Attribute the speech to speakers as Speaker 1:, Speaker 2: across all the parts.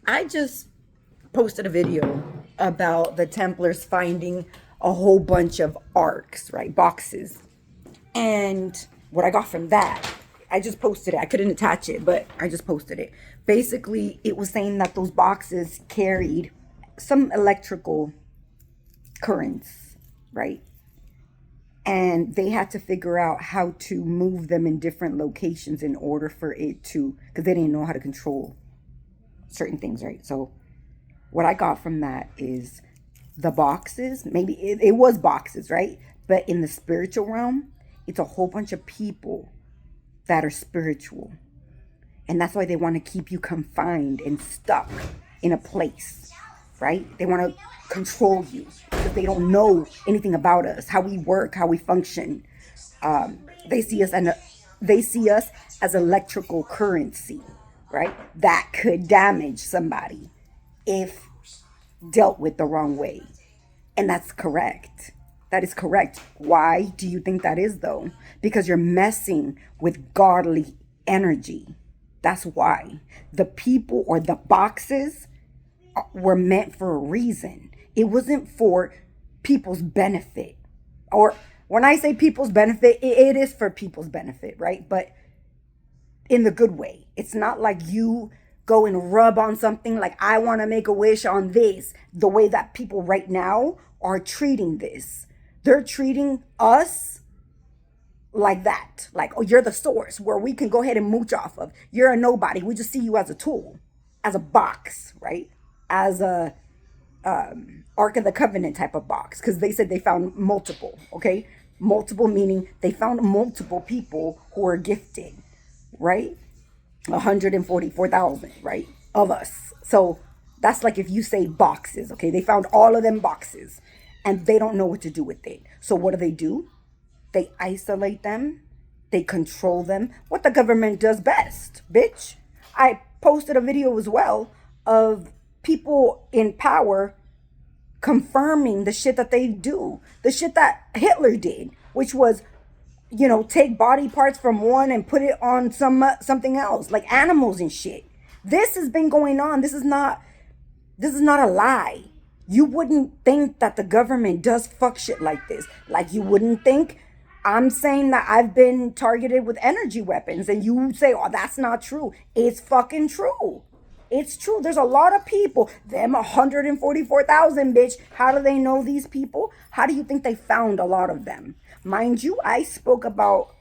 Speaker 1: I just posted a video about the Templars finding a whole bunch of arcs, right? Boxes. And what I got from that, I just posted it. I couldn't attach it, but I just posted it. Basically, it was saying that those boxes carried some electrical currents, right? And they had to figure out how to move them in different locations in order for it to, because they didn't know how to control certain things, right? So what I got from that is the boxes, maybe it was boxes, right? But in the spiritual realm, it's a whole bunch of people that are spiritual. And that's why they want to keep you confined and stuck in a place, right? They want to control you because they don't know anything about us, how we work, how we function. They see us and they see us as electrical currency, right? That could damage somebody if dealt with the wrong way. And that's correct. That is correct. Why do you think that is, though? Because you're messing with godly energy. That's why. The people or the boxes were meant for a reason. It wasn't for people's benefit. Or when I say people's benefit, it is for people's benefit, right? But in the good way. It's not like you go and rub on something like, I want to make a wish on this, the way that people right now are treating this. They're treating us like that. Like, oh, you're the source where we can go ahead and mooch off of. You're a nobody. We just see you as a tool, as a box, right? As a Ark of the Covenant type of box. Because they said they found multiple, okay? Multiple meaning they found multiple people who are gifted, right? 144,000, right? Of us. So that's like if you say boxes, okay? They found all of them boxes and they don't know what to do with it. So what do? They isolate them, they control them. What the government does best, bitch. I posted a video as well of people in power confirming the shit that they do, the shit that Hitler did, which was, take body parts from one and put it on something else, like animals and shit. This has been going on. This is not a lie. You wouldn't think that the government does fuck shit like this. Like, you wouldn't think I'm saying that I've been targeted with energy weapons and you say, oh, that's not true. It's fucking true. It's true. There's a lot of people. Them 144,000, bitch. How do they know these people? How do you think they found a lot of them? Mind you, I spoke about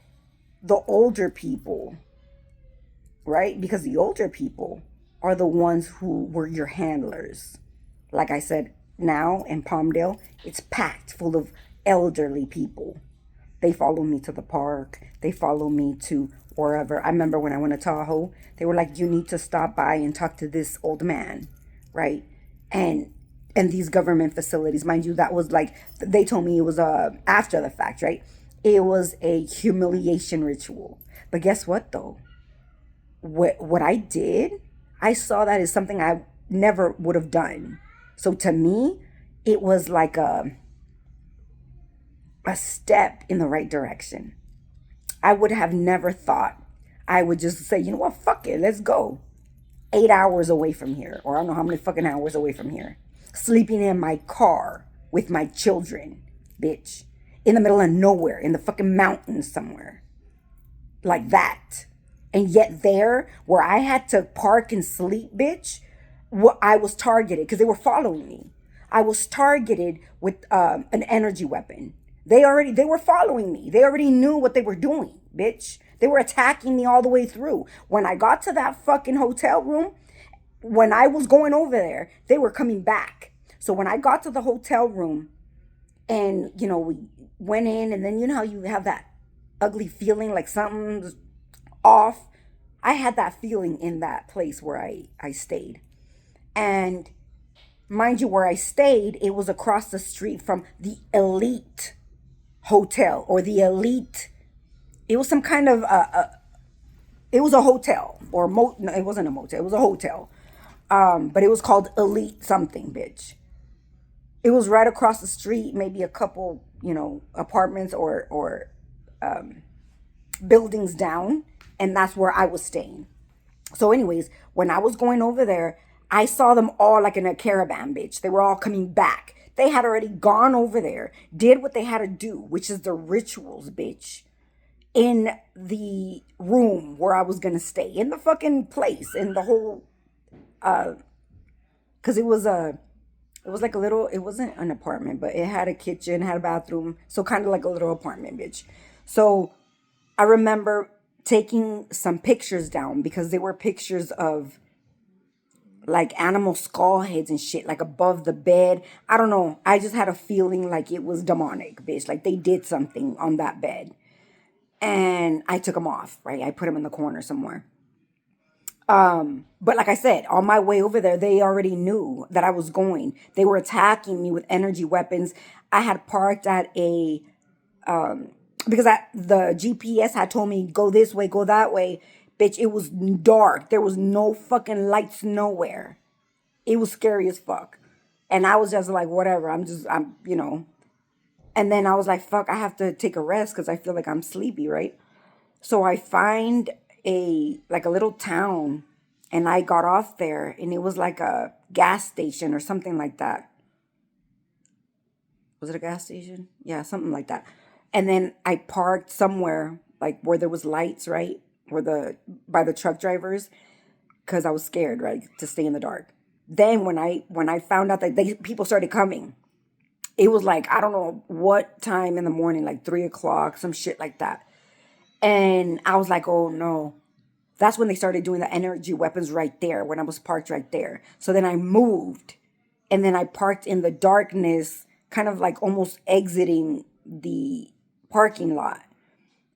Speaker 1: the older people, right? Because the older people are the ones who were your handlers. Like I said, now in Palmdale, it's packed full of elderly people. They follow me to the park. They follow me to wherever. I remember when I went to Tahoe, they were like, you need to stop by and talk to this old man, right? And these government facilities, mind you, that was like, they told me it was after the fact, right? It was a humiliation ritual. But guess what, though? What I did, I saw that as something I never would have done. So to me, it was like a step in the right direction. I would have never thought I would just say, you know what, fuck it, let's go. 8 hours away from here, or I don't know how many fucking hours away from here. Sleeping in my car with my children, bitch. In the middle of nowhere, in the fucking mountains somewhere. Like that. And yet there, where I had to park and sleep, bitch, I was targeted because they were following me. I was targeted with an energy weapon. They were following me. They already knew what they were doing, bitch. They were attacking me all the way through. When I got to that fucking hotel room, when I was going over there, they were coming back. So when I got to the hotel room and, we went in and then you know how you have that ugly feeling like something's off? I had that feeling in that place where I stayed. And mind you, where I stayed, it was across the street from the elite hotel or the elite. It was some kind of it was a hotel or no, it wasn't a motel. It was a hotel, but it was called Elite something, bitch. It was right across the street, maybe a couple, apartments or buildings down, and that's where I was staying. So, anyways, when I was going over there, I saw them all like in a caravan, bitch. They were all coming back. They had already gone over there, did what they had to do, which is the rituals, bitch, in the room where I was gonna stay, in the fucking place, in the whole, cause it was like a little, it wasn't an apartment, but it had a kitchen, had a bathroom, so kind of like a little apartment, bitch. So I remember taking some pictures down because they were pictures of like animal skull heads and shit, like above the bed. I don't know. I just had a feeling like it was demonic, bitch. Like they did something on that bed. And I took them off, right? I put them in the corner somewhere. But like I said, on my way over there, they already knew that I was going. They were attacking me with energy weapons. I had parked at a because the GPS had told me go this way, go that way. Bitch, it was dark. There was no fucking lights nowhere. It was scary as fuck. And I was just like, whatever. And then I was like, fuck, I have to take a rest because I feel like I'm sleepy, right? So I find a little town, and I got off there, and it was like a gas station or something like that. Was it a gas station? Yeah, something like that. And then I parked somewhere like where there was lights, right? By the truck drivers, because I was scared, right, to stay in the dark. Then when I found out that people started coming, it was like I don't know what time in the morning, like 3 o'clock, some shit like that. And I was like, oh no. That's when they started doing the energy weapons right there, when I was parked right there. So then I moved, and then I parked in the darkness, kind of like almost exiting the parking lot.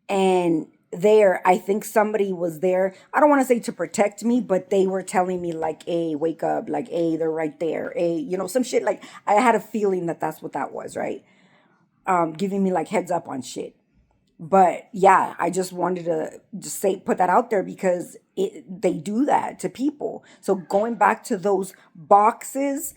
Speaker 1: And there, I think somebody was there. I don't want to say to protect me, but they were telling me like, hey, wake up, like, hey, they're right there. Hey, some shit. Like, I had a feeling that that's what that was, right? Giving me like heads up on shit. But yeah, I just wanted to just put that out there because they do that to people. So going back to those boxes,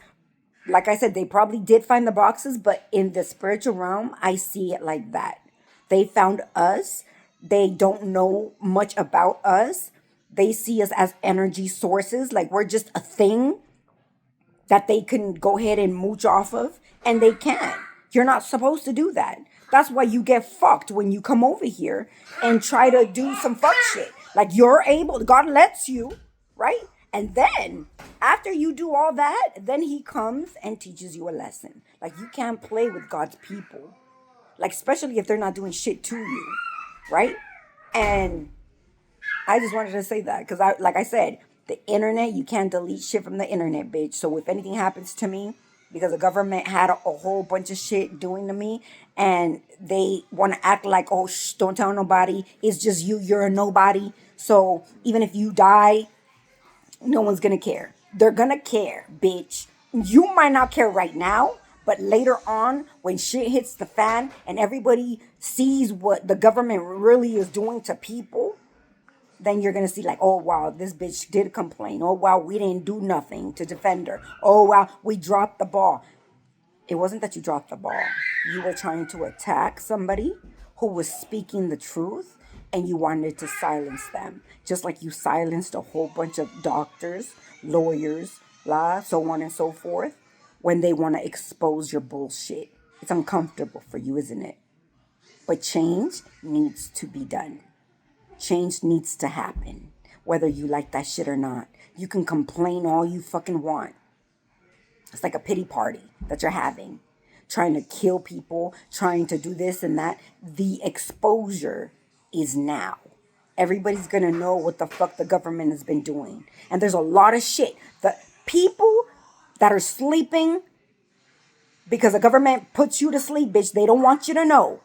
Speaker 1: like I said, they probably did find the boxes, but in the spiritual realm, I see it like that. They found us. They don't know much about us. They see us as energy sources, like we're just a thing that they can go ahead and mooch off of, and they can. You're not supposed to do that. That's why you get fucked when you come over here and try to do some fuck shit. Like you're able, God lets you, right? And then after you do all that, then he comes and teaches you a lesson. Like you can't play with God's people. Like especially if they're not doing shit to you, right? And I just wanted to say that because like I said, the internet, you can't delete shit from the internet, bitch. So if anything happens to me, because the government had a whole bunch of shit doing to me, and they want to act like, oh, shh, don't tell nobody. It's just you. You're a nobody. So even if you die, no one's going to care. They're going to care, bitch. You might not care right now, but later on, when shit hits the fan and everybody sees what the government really is doing to people, then you're going to see like, oh, wow, this bitch did complain. Oh, wow, we didn't do nothing to defend her. Oh, wow, we dropped the ball. It wasn't that you dropped the ball. You were trying to attack somebody who was speaking the truth, and you wanted to silence them. Just like you silenced a whole bunch of doctors, lawyers, so on and so forth, when they want to expose your bullshit. It's uncomfortable for you, isn't it? But change needs to be done. Change needs to happen, whether you like that shit or not. You can complain all you fucking want. It's like a pity party that you're having, trying to kill people, trying to do this and that. The exposure is now. Everybody's gonna know what the fuck the government has been doing. And there's a lot of shit. The people that are sleeping because the government puts you to sleep, bitch, they don't want you to know.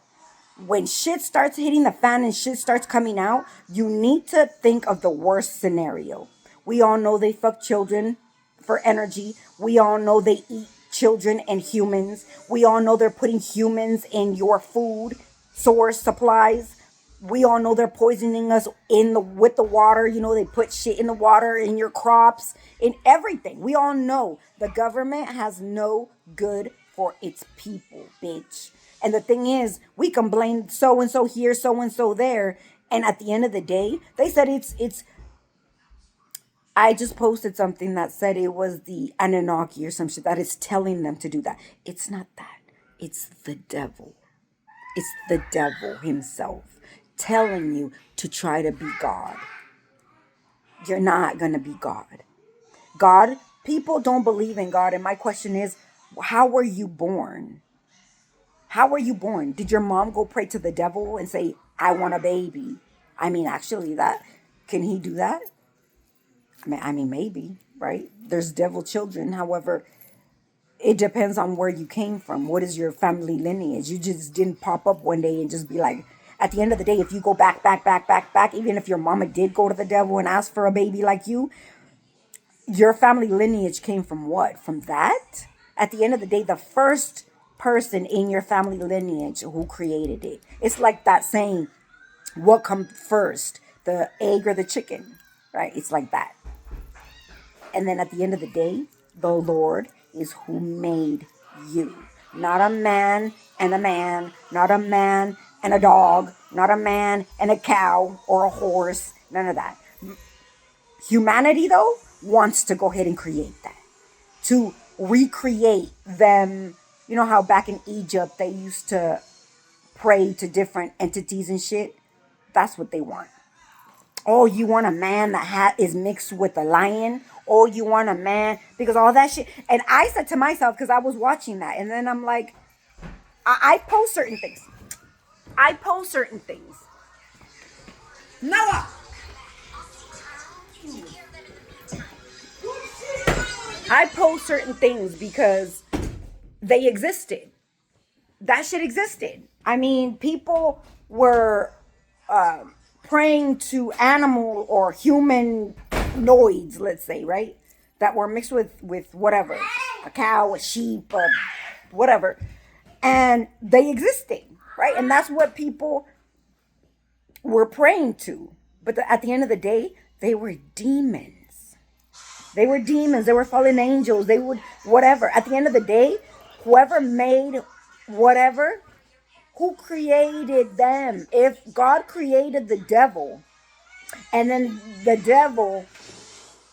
Speaker 1: When shit starts hitting the fan and shit starts coming out, you need to think of the worst scenario. We all know they fuck children for energy. We all know they eat children and humans. We all know they're putting humans in your food source supplies. We all know they're poisoning us with the water. They put shit in the water, in your crops, in everything. We all know the government has no good for its people, bitch. And the thing is, we can blame so and so here, so and so there, and at the end of the day, they said it's I just posted something that said it was the Anunnaki or some shit that is telling them to do that. It's not that. It's the devil. It's the devil himself telling you to try to be God. You're not going to be God. God, people don't believe in God. And my question is, how were you born? How were you born? Did your mom go pray to the devil and say, I want a baby? I mean, actually, can he do that? I mean, maybe, right? There's devil children. However, it depends on where you came from. What is your family lineage? You just didn't pop up one day and just be like, at the end of the day, if you go back, even if your mama did go to the devil and ask for a baby like you, your family lineage came from what? From that? At the end of the day, the first person in your family lineage who created it. It's like that saying, what comes first, the egg or the chicken, right? It's like that. And then at the end of the day, the Lord is who made you. Not a man and a man, not a man and a dog, not a man and a cow or a horse, none of that. Humanity, though, wants to go ahead and create that. To recreate them. You know how back in Egypt they used to pray to different entities and shit? That's what they want. Oh, you want a man that is mixed with a lion? Oh, you want a man? Because all that shit. And I said to myself, because I was watching that, and then I'm like, I post certain things. I post certain things. Noah! I post certain things because they existed. That shit existed. I mean, people were praying to animal or humanoids, let's say, right? That were mixed with whatever, a cow, a sheep, whatever. And they existed, right? And that's what people were praying to. But at the end of the day, they were demons. They were demons. They were fallen angels. They would, whatever. At the end of the day, whoever made whatever, who created them? If God created the devil, and then the devil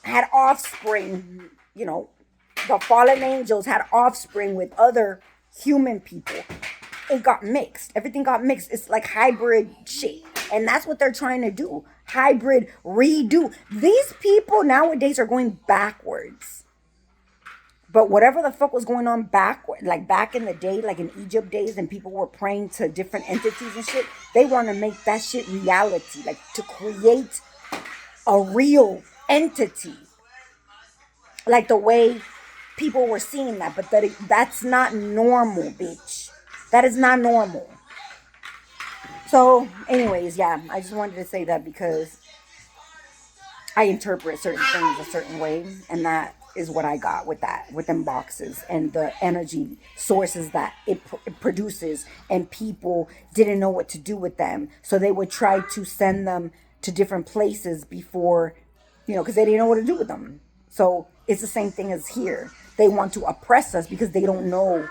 Speaker 1: had offspring, the fallen angels had offspring with other human people, it got mixed. Everything got mixed. It's like hybrid shit. And that's what they're trying to do. Hybrid, redo. These people nowadays are going backwards. But whatever the fuck was going on like back in the day, like in Egypt days, and people were praying to different entities and shit, they want to make that shit reality, like to create a real entity, like the way people were seeing that. But that's not normal, bitch. That is not normal. So, anyways, yeah, I just wanted to say that because I interpret certain things a certain way, and that is what I got with that, with them boxes and the energy sources that it produces, and people didn't know what to do with them, so they would try to send them to different places before, because they didn't know what to do with them. So it's the same thing as here. They want to oppress us because they don't know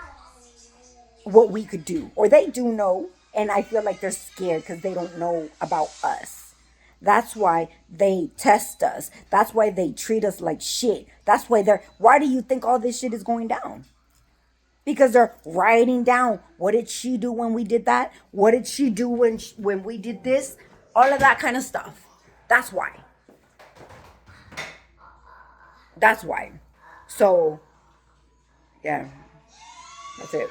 Speaker 1: what we could do, or they do know, and I feel like they're scared because they don't know about us. That's why they test us. That's why they treat us like shit. That's why why do you think all this shit is going down? Because they're writing down, what did she do when we did that? What did she do when we did this? All of that kind of stuff. That's why. That's why. So, yeah, that's it.